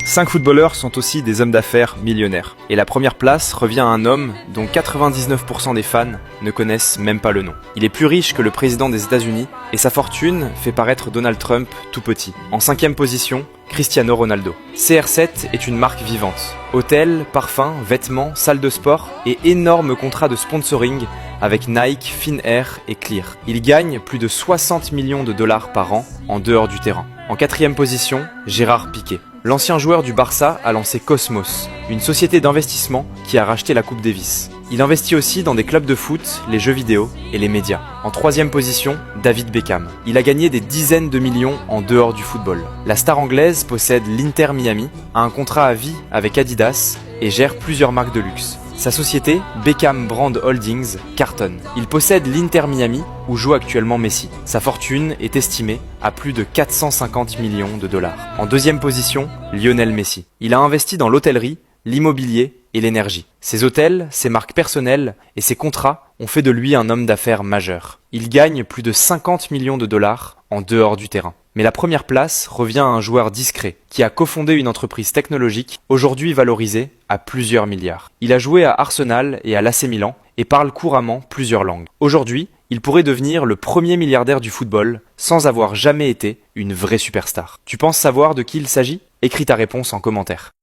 5 footballeurs sont aussi des hommes d'affaires millionnaires. Et la première place revient à un homme dont 99% des fans ne connaissent même pas le nom. Il est plus riche que le président des États-Unis et sa fortune fait paraître Donald Trump tout petit. En 5e position, Cristiano Ronaldo. CR7 est une marque vivante. Hôtels, parfums, vêtements, salles de sport et énormes contrats de sponsoring avec Nike, Finnair et Clear. Il gagne plus de 60 millions de dollars par an en dehors du terrain. En 4e position, Gérard Piqué. L'ancien joueur du Barça a lancé Cosmos, une société d'investissement qui a racheté la Coupe Davis. Il investit aussi dans des clubs de foot, les jeux vidéo et les médias. En 3e position, David Beckham. Il a gagné des dizaines de millions en dehors du football. La star anglaise possède l'Inter Miami, a un contrat à vie avec Adidas et gère plusieurs marques de luxe. Sa société, Beckham Brand Holdings, cartonne. Il possède l'Inter Miami, où joue actuellement Messi. Sa fortune est estimée à plus de 450 millions de dollars. En 2e position, Lionel Messi. Il a investi dans l'hôtellerie, l'immobilier et l'énergie. Ses hôtels, ses marques personnelles et ses contrats ont fait de lui un homme d'affaires majeur. Il gagne plus de 50 millions de dollars en dehors du terrain. Mais la première place revient à un joueur discret qui a cofondé une entreprise technologique aujourd'hui valorisée à plusieurs milliards. Il a joué à Arsenal et à l'AC Milan et parle couramment plusieurs langues. Aujourd'hui, il pourrait devenir le premier milliardaire du football sans avoir jamais été une vraie superstar. Tu penses savoir de qui il s'agit ? Écris ta réponse en commentaire.